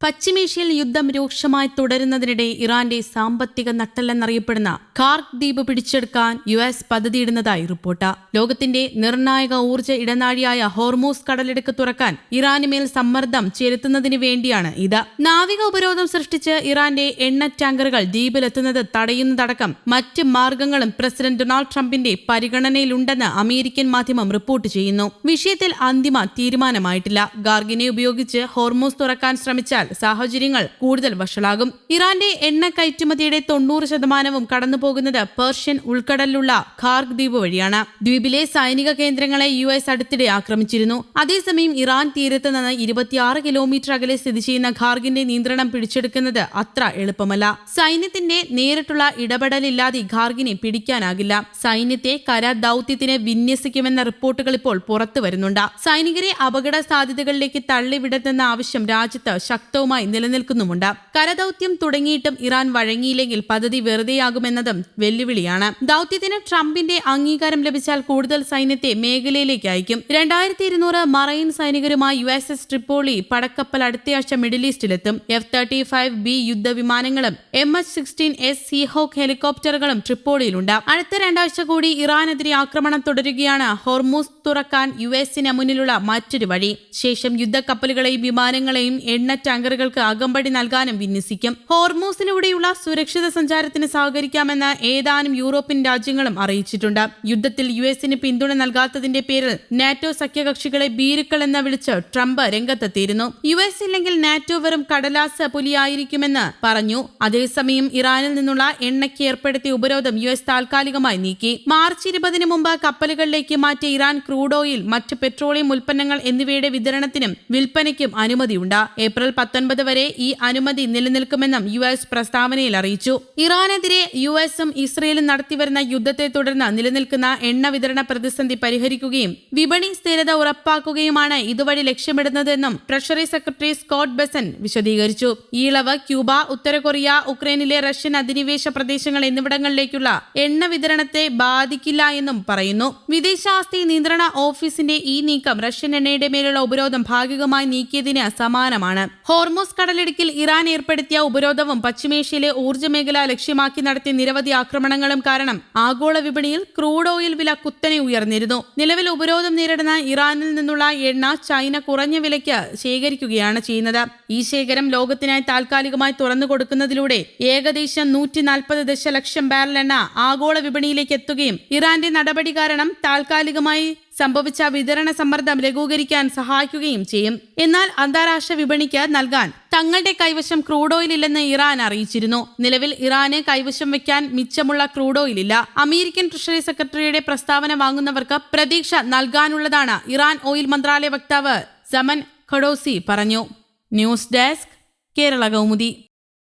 പശ്ചിമേഷ്യയിൽ യുദ്ധം രൂക്ഷമായി തുടരുന്നതിനിടെ ഇറാന്റെ സാമ്പത്തിക നട്ടെല്ലെന്നറിയപ്പെടുന്ന ഖാർക്ക് ദ്വീപ് പിടിച്ചെടുക്കാൻ യുഎസ് പദ്ധതിയിടുന്നതായി റിപ്പോർട്ട്. ലോകത്തിന്റെ നിർണായക ഊർജ്ജ ഇടനാഴിയായ ഹോർമൂസ് കടലിടുക്ക് തുറക്കാൻ ഇറാനുമേൽ സമ്മർദ്ദം ചെലുത്തുന്നതിന് വേണ്ടിയാണ് ഇത്. നാവിക ഉപരോധം സൃഷ്ടിച്ച് ഇറാന്റെ എണ്ണ ടാങ്കറുകൾ ദ്വീപിലെത്തുന്നത് തടയുന്നതടക്കം മറ്റ് മാർഗങ്ങളും പ്രസിഡന്റ് ഡൊണാൾഡ് ട്രംപിന്റെ പരിഗണനയിലുണ്ടെന്ന് അമേരിക്കൻ മാധ്യമം റിപ്പോർട്ട് ചെയ്യുന്നു. വിഷയത്തിൽ അന്തിമ തീരുമാനമായിട്ടില്ല. ഖാർഗിനെ ഉപയോഗിച്ച് ഹോർമൂസ് തുറക്കാൻ ശ്രമിച്ചാൽ സാഹചര്യങ്ങൾ കൂടുതൽ വഷളാകും. ഇറാന്റെ എണ്ണ കയറ്റുമതിയുടെ 90% കടന്നുപോകുന്നത് പേർഷ്യൻ ഉൾക്കടലിലുള്ള ഖാർക്ക് ദ്വീപ് വഴിയാണ്. ദ്വീപിലെ സൈനിക കേന്ദ്രങ്ങളെ യുഎസ് അടുത്തിടെ ആക്രമിച്ചിരുന്നു. അതേസമയം ഇറാൻ തീരത്ത് നിന്ന് 26 കിലോമീറ്റർ അകലെ സ്ഥിതി ചെയ്യുന്ന ഖാർഗിന്റെ നിയന്ത്രണം പിടിച്ചെടുക്കുന്നത് അത്ര എളുപ്പമല്ല. സൈന്യത്തിന്റെ നേരിട്ടുള്ള ഇടപെടലില്ലാതെ ഖാർഗിനെ പിടിക്കാനാകില്ല. സൈന്യത്തെ കര ദൌത്യത്തിന് വിന്യസിക്കുമെന്ന റിപ്പോർട്ടുകൾ ഇപ്പോൾ പുറത്തു വരുന്നുണ്ട്. സൈനികരെ അപകട സാധ്യതകളിലേക്ക് തള്ളിവിടരുതെന്ന ആവശ്യം രാജ്യത്ത് ശക്തവുമായി നിലനിൽക്കുന്നുമുണ്ട്. കരദൌത്യം തുടങ്ങിയിട്ടും ഇറാൻ വഴങ്ങിയില്ലെങ്കിൽ പദ്ധതി വെറുതെയാകുമെന്നതും വെല്ലുവിളിയാണ്. ദൌത്യത്തിന് ട്രംപിന്റെ അംഗീകാരം ലഭിച്ചാൽ കൂടുതൽ സൈന്യത്തെ മേഖലയിലേക്ക് അയക്കും. 2200 മറൈൻ സൈനികരുമായി USS ട്രിപ്പോളി പടക്കപ്പൽ അടുത്തയാഴ്ച മിഡിൽ ഈസ്റ്റിലെത്തും. F-35B യുദ്ധവിമാനങ്ങളും MH-16S Seahawk ഹെലികോപ്റ്ററുകളും ട്രിപ്പോളിയിലുണ്ട്. അടുത്ത 2 ആഴ്ച കൂടി ഇറാനെതിരെ ആക്രമണം തുടരുകയാണ് ഹോർമൂസ് തുറക്കാൻ യുഎസിന് മുന്നിലുള്ള മറ്റൊരു വഴി. ശേഷം യുദ്ധക്കപ്പലുകളെയും വിമാനങ്ങളെയും എണ്ണ ടാങ്കറുകൾക്ക് അകമ്പടി നൽകാനും വിന്യസിക്കും. ഹോർമൂസിലൂടെയുള്ള സുരക്ഷിത സഞ്ചാരത്തിന് സഹകരിക്കാമെന്ന് ഏതാനും യൂറോപ്യൻ രാജ്യങ്ങളും അറിയിച്ചിട്ടുണ്ട്. യുദ്ധത്തിൽ യുഎസിന് പിന്തുണ നൽകാത്തതിന്റെ പേരിൽ നാറ്റോ സഖ്യകക്ഷികളെ ഭീരുക്കൾ എന്ന് വിളിച്ച് ട്രംപ് രംഗത്തെത്തിയിരുന്നു. യുഎസ് ഇല്ലെങ്കിൽ നാറ്റോ വെറും കടലാസ് പുലിയായിരിക്കുമെന്ന് പറഞ്ഞു. അതേസമയം ഇറാനിൽ നിന്നുള്ള എണ്ണയ്ക്ക് ഏർപ്പെടുത്തിയ ഉപരോധം യുഎസ് താൽക്കാലികമായി നീക്കി. മാർച്ച് 20 മുമ്പ് കപ്പലുകളിലേക്ക് മാറ്റിയ ഇറാൻ ക്രൂഡ് ഓയിൽ, മറ്റ് പെട്രോളിയം ഉൽപ്പന്നങ്ങൾ എന്നിവയുടെ വിതരണത്തിനും വിൽപ്പനയ്ക്കും അനുമതിയുണ്ട്. ഏപ്രിൽ 19 വരെ ഈ അനുമതി നിലനിൽക്കുമെന്നും യുഎസ് പ്രസ്താവനയിൽ അറിയിച്ചു. ഇറാനെതിരെ യുഎസും ഇസ്രയേലും നടത്തിവരുന്ന യുദ്ധത്തെ തുടർന്ന് നിലനിൽക്കുന്ന എണ്ണ വിതരണ പ്രതിസന്ധി പരിഹരിക്കുകയും വിപണി സ്ഥിരത ഉറപ്പാക്കുകയുമാണ് ഇതുവഴി ലക്ഷ്യമിടുന്നതെന്നും ട്രഷറി സെക്രട്ടറി സ്കോട്ട് ബെസന്റ് വിശദീകരിച്ചു. ഈ ഇളവ് ക്യൂബ, ഉത്തര കൊറിയ, ഉക്രൈനിലെ റഷ്യൻ അധിനിവേശ പ്രദേശങ്ങൾ എന്നിവിടങ്ങളിലേക്കുള്ള എണ്ണ വിതരണത്തെ ബാധിക്കില്ല എന്നും പറയുന്നു. വിദേശാസ്തി നിയന്ത്രണ ഓഫീസിന്റെ ഈ നീക്കം റഷ്യൻ എണ്ണയുടെ മേലുള്ള ഉപരോധം ഭാഗികമായി നീക്കിയതിന് സമാനമാണ്. ഹോർമൂസ് കടലിടുക്കിൽ ഇറാൻ ഏർപ്പെടുത്തിയ ഉപരോധവും പശ്ചിമേഷ്യയിലെ ഊർജ്ജ മേഖല ലക്ഷ്യമാക്കി നടത്തിയ നിരവധി ആക്രമണങ്ങളും കാരണം ആഗോള വിപണിയിൽ ക്രൂഡ് ഓയിൽ വില കുത്തനെ ഉയർന്നിരുന്നു. നിലവിൽ ഉപരോധം നേരിടുന്ന ഇറാനിൽ നിന്നുള്ള എണ്ണ ചൈന കുറഞ്ഞ വിലയ്ക്ക് ശേഖരിക്കുകയാണ് ചെയ്യുന്നത്. ഈ ശേഖരം ലോകത്തിനായി താൽക്കാലികമായി തുറന്നു കൊടുക്കുന്നതിലൂടെ ഏകദേശം 140 ദശലക്ഷം ബാരൽ എണ്ണ ആഗോള വിപണിയിലേക്ക് എത്തുകയും ഇറാന്റെ നടപടി കാരണം താൽക്കാലികമായി സംഭവിച്ച വിതരണ സമ്മർദ്ദം ലഘൂകരിക്കാൻ സഹായിക്കുകയും ചെയ്യും. എന്നാൽ അന്താരാഷ്ട്ര വിപണിക്ക് നൽകാൻ തങ്ങളുടെ കൈവശം ക്രൂഡ് ഓയിൽ ഇല്ലെന്ന് ഇറാൻ അറിയിച്ചിരുന്നു. നിലവിൽ ഇറാന് കൈവശം വെക്കാൻ മിച്ചമുള്ള ക്രൂഡ് ഓയിൽ ഇല്ല. അമേരിക്കൻ ട്രഷറി സെക്രട്ടറിയുടെ പ്രസ്താവന വാങ്ങുന്നവർക്ക് പ്രതീക്ഷ നൽകാനുള്ളതാണ് ഇറാൻ ഓയിൽ മന്ത്രാലയ വക്താവ് സമൻ ഖഡോസി പറഞ്ഞു. News desk, Kerala Kaumudi.